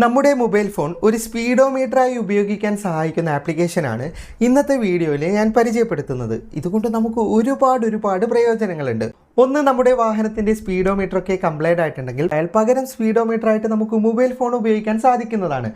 നമ്മുടെ mobile phone ഒരു സ്പീഡോമീറ്ററായി ഉപയോഗിക്കാൻ സഹായിക്കുന്ന ആപ്ലിക്കേഷനാണ് ഇന്നത്തെ വീഡിയോയിൽ ഞാൻ പരിചയപ്പെടുത്തുന്നത്. ഇതുകൊണ്ട് നമുക്ക് ഒരുപാട് പ്രയോജനങ്ങളുണ്ട്. ഒന്ന്, നമ്മുടെ വാഹനത്തിൻ്റെ സ്പീഡോമീറ്ററൊക്കെ കംപ്ലൈൻ്റ് ആയിട്ടുണ്ടെങ്കിൽ പകരം സ്പീഡോമീറ്ററായിട്ട് നമുക്ക് മൊബൈൽ ഫോൺ ഉപയോഗിക്കാൻ സാധിക്കുന്നതാണ്.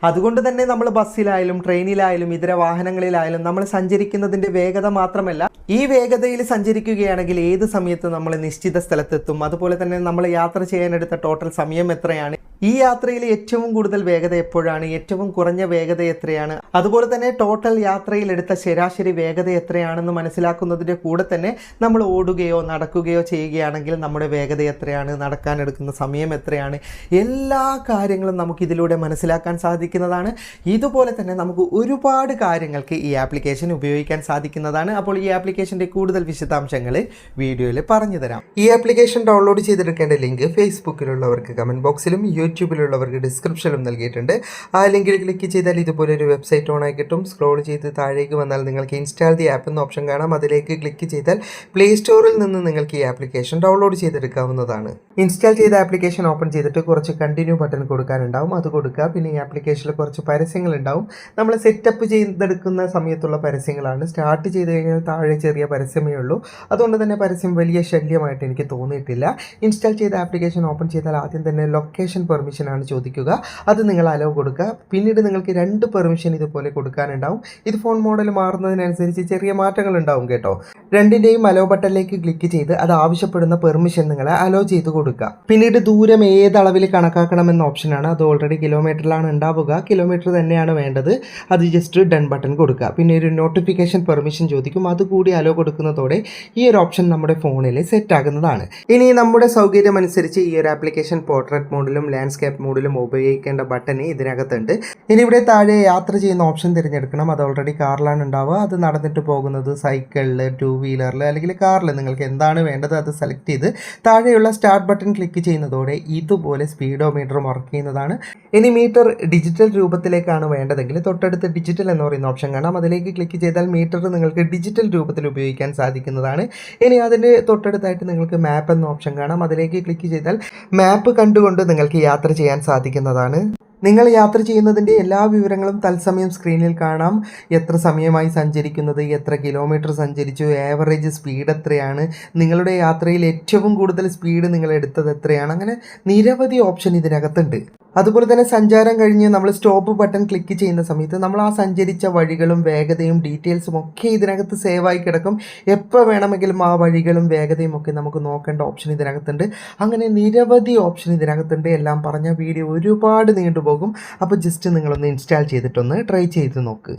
അതുകൊണ്ട് തന്നെ നമ്മൾ ബസ്സിലായാലും ട്രെയിനിലായാലും ഇതര വാഹനങ്ങളിലായാലും നമ്മൾ സഞ്ചരിക്കുന്നതിൻ്റെ വേഗത മാത്രമല്ല, ഈ വേഗതയിൽ സഞ്ചരിക്കുകയാണെങ്കിൽ ഏത് സമയത്ത് നമ്മൾ നിശ്ചിത സ്ഥലത്തെത്തും, അതുപോലെ തന്നെ നമ്മൾ യാത്ര ചെയ്യാനെടുത്ത ടോട്ടൽ സമയം എത്രയാണ്, ഈ യാത്രയിൽ ഏറ്റവും കൂടുതൽ വേഗത എപ്പോഴാണ്, ഏറ്റവും കുറഞ്ഞ വേഗത എത്രയാണ്, അതുപോലെ തന്നെ ടോട്ടൽ യാത്രയിൽ എടുത്ത ശരാശരി വേഗത എത്രയാണെന്ന് മനസ്സിലാക്കുന്നതിൻ്റെ കൂടെ തന്നെ നമ്മൾ ഓടുകയോ നടക്കുകയോ ചെയ്യുകയാണെങ്കിൽ നമ്മുടെ വേഗത എത്രയാണ്, നടക്കാനെടുക്കുന്ന സമയം എത്രയാണ്, എല്ലാ കാര്യങ്ങളും നമുക്കിതിലൂടെ മനസ്സിലാക്കാൻ സാധിക്കുന്നതാണ്. ഇതുപോലെ തന്നെ നമുക്ക് ഒരുപാട് കാര്യങ്ങൾക്ക് ഈ ആപ്ലിക്കേഷൻ ഉപയോഗിക്കാൻ സാധിക്കുന്നതാണ്. അപ്പോൾ ഈ ആപ്ലിക്കേഷൻ്റെ കൂടുതൽ വിശദാംശങ്ങൾ വീഡിയോയിൽ പറഞ്ഞു തരാം. ഈ ആപ്ലിക്കേഷൻ ഡൗൺലോഡ് ചെയ്തെടുക്കേണ്ട ലിങ്ക് ഫേസ്ബുക്കിലുള്ളവർക്ക് കമൻറ്റ് ബോക്സിലും യൂട്യൂബിലുള്ളവർക്ക് ഡിസ്ക്രിപ്ഷനിലും നൽകിയിട്ടുണ്ട്. ആ ലിങ്കിൽ ക്ലിക്ക് ചെയ്താൽ ഇതുപോലൊരു വെബ്സൈറ്റ് ഓൺ ആയി കിട്ടും. സ്ക്രോൾ ചെയ്ത് താഴേക്ക് വന്നാൽ നിങ്ങൾക്ക് ഇൻസ്റ്റാൾ ദി ആപ്പ് എന്ന ഓപ്ഷൻ കാണാം. അതിലേക്ക് ക്ലിക്ക് ചെയ്താൽ പ്ലേ സ്റ്റോറിൽ നിന്ന് നിങ്ങൾക്ക് ഈ ആപ്ലിക്കേഷൻ ഡൗൺലോഡ് ചെയ്തെടുക്കാവുന്നതാണ്. ഇൻസ്റ്റാൾ ചെയ്ത ആപ്ലിക്കേഷൻ ഓപ്പൺ ചെയ്തിട്ട് കുറച്ച് കണ്ടിന്യൂ ബട്ടൺ കൊടുക്കാനുണ്ടാവും, അത് കൊടുക്കുക. പിന്നെ ഈ ആപ്ലിക്കേഷനിൽ കുറച്ച് പരസ്യങ്ങളുണ്ടാവും. നമ്മൾ സെറ്റപ്പ് ചെയ്തെടുക്കുന്ന സമയത്തുള്ള പരസ്യങ്ങളാണ്. സ്റ്റാർട്ട് ചെയ്ത് കഴിഞ്ഞാൽ താഴെ ചെറിയ പരസ്യമേ ഉള്ളൂ. അതുകൊണ്ട് തന്നെ പരസ്യം വലിയ ശല്യമായിട്ട് എനിക്ക് തോന്നിയിട്ടില്ല. ഇൻസ്റ്റാൾ ചെയ്ത ആപ്ലിക്കേഷൻ ഓപ്പൺ ചെയ്താൽ ആദ്യം തന്നെ ലൊക്കേഷൻ പെർമിഷനാണ് ചോദിക്കുക. അത് നിങ്ങൾ അലോ കൊടുക്കുക. പിന്നീട് നിങ്ങൾക്ക് 2 പെർമിഷൻ ഇതുപോലെ കൊടുക്കാനുണ്ടാവും. ഇത് ഫോൺ മോഡൽ മാറുന്നതിനനുസരിച്ച് ചെറിയ മാറ്റങ്ങൾ ഉണ്ടാവും കേട്ടോ. രണ്ടിൻ്റെയും അലോ ബട്ടണിലേക്ക് ക്ലിക്ക് ചെയ്ത് അത് ആവശ്യപ്പെടുന്ന പെർമിഷൻ നിങ്ങൾ അലോ ചെയ്ത് കൊടുക്കുക. പിന്നീട് ദൂരം ഏത് അളവിൽ കണക്കാക്കണമെന്ന ഓപ്ഷനാണ്. അത് ഓൾറെഡി കിലോമീറ്ററിലാണ് ഉണ്ടാവുക. കിലോമീറ്റർ തന്നെയാണ് വേണ്ടത്. അത് ജസ്റ്റ് ഡൺ ബട്ടൺ കൊടുക്കുക. പിന്നെ ഒരു നോട്ടിഫിക്കേഷൻ പെർമിഷൻ ചോദിക്കും. അതുകൂടി അലോ കൊടുക്കുന്നതോടെ ഈ ഒരു ഓപ്ഷൻ നമ്മുടെ ഫോണിൽ സെറ്റ് ആകുന്നതാണ്. ഇനി നമ്മുടെ സൗകര്യം അനുസരിച്ച് ഈ ഒരു ആപ്ലിക്കേഷൻ പോർട്രേറ്റ് മോഡിലും ലാൻഡ്സ്കേപ്പ് മോഡിലും ഉപയോഗിക്കേണ്ട ബട്ടൺ ഇതിനകത്തുണ്ട്. ഇനി ഇവിടെ താഴെ യാത്ര ചെയ്യുന്ന ഓപ്ഷൻ തിരഞ്ഞെടുക്കണം. അത് ഓൾറെഡി കാറിലാണ് ഉണ്ടാവുക. അത് നടന്നിട്ട് പോകുന്നത് സൈക്കിളിൽ, 2 വീലറിൽ അല്ലെങ്കിൽ കാറിൽ നിങ്ങൾക്ക് എന്താണ് വേണ്ടത് അത് സെലക്ട് ചെയ്ത് താഴെയുള്ള സ്റ്റാർട്ട് ബട്ടൺ ക്ലിക്ക് ചെയ്യുന്നതോടെ ഇതുപോലെ സ്പീഡോമീറ്റർ വർക്ക് ചെയ്യുന്നതാണ്. ഇനി മീറ്റർ ഡിജിറ്റൽ രൂപത്തിലേക്കാണ് വേണ്ടതെങ്കിൽ തൊട്ടടുത്ത് ഡിജിറ്റൽ എന്ന് പറയുന്ന ഓപ്ഷൻ കാണാം. അതിലേക്ക് ക്ലിക്ക് ചെയ്താൽ മീറ്റർ നിങ്ങൾക്ക് ഡിജിറ്റൽ രൂപത്തിൽ ഉപയോഗിക്കാൻ സാധിക്കുന്നതാണ്. ഇനി അതിൻ്റെ തൊട്ടടുത്തായിട്ട് നിങ്ങൾക്ക് മാപ്പ് എന്ന ഓപ്ഷൻ കാണാം. അതിലേക്ക് ക്ലിക്ക് ചെയ്താൽ മാപ്പ് കണ്ടുകൊണ്ട് നിങ്ങൾക്ക് യാത്ര ചെയ്യാൻ സാധിക്കുന്നതാണ്. നിങ്ങൾ യാത്ര ചെയ്യുന്നതിൻ്റെ എല്ലാ വിവരങ്ങളും തത്സമയം സ്ക്രീനിൽ കാണാം. എത്ര സമയമായി സഞ്ചരിക്കുന്നത്, എത്ര കിലോമീറ്റർ സഞ്ചരിച്ചു, ആവറേജ് സ്പീഡ് എത്രയാണ്, നിങ്ങളുടെ യാത്രയിൽ ഏറ്റവും കൂടുതൽ സ്പീഡ് നിങ്ങൾ എടുത്തത് എത്രയാണ്, അങ്ങനെ നിരവധി ഓപ്ഷൻ ഇതിനകത്തുണ്ട്. അതുപോലെ തന്നെ സഞ്ചാരം കഴിഞ്ഞ് നമ്മൾ സ്റ്റോപ്പ് ബട്ടൺ ക്ലിക്ക് ചെയ്യുന്ന സമയത്ത് നമ്മൾ ആ സഞ്ചരിച്ച വഴികളും വേഗതയും ഡീറ്റെയിൽസും ഒക്കെ ഇതിനകത്ത് സേവായി കിടക്കും. എപ്പോൾ വേണമെങ്കിലും ആ വഴികളും വേഗതയും ഒക്കെ നമുക്ക് നോക്കേണ്ട ഓപ്ഷൻ ഇതിനകത്തുണ്ട്. അങ്ങനെ നിരവധി ഓപ്ഷൻ ഇതിനകത്തുണ്ട്. എല്ലാം പറഞ്ഞ വീഡിയോ ഒരുപാട് നീണ്ടുപോകും. അപ്പോൾ ജസ്റ്റ് നിങ്ങളൊന്ന് ഇൻസ്റ്റാൾ ചെയ്തിട്ടൊന്ന് ട്രൈ ചെയ്ത് നോക്ക്.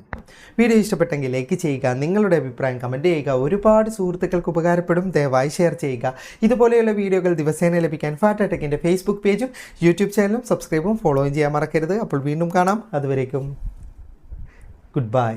വീഡിയോ ഇഷ്ടപ്പെട്ടെങ്കിൽ ലൈക്ക് ചെയ്യുക, നിങ്ങളുടെ അഭിപ്രായം കമൻറ്റ് ചെയ്യുക. ഒരുപാട് സുഹൃത്തുക്കൾക്ക് ഉപകാരപ്പെടും. ദയവായി ഷെയർ ചെയ്യുക. ഇതുപോലെയുള്ള വീഡിയോകൾ ദിവസേന ലഭിക്കാൻ ഫാറ്റ ടെക്കിൻ്റെ ഫേസ്ബുക്ക് പേജും യൂട്യൂബ് ചാനലും സബ്സ്ക്രൈബും ഫോളോയും ചെയ്യാൻ മറക്കരുത്. അപ്പോൾ വീണ്ടും കാണാം. അതുവരേക്കും ഗുഡ് ബൈ.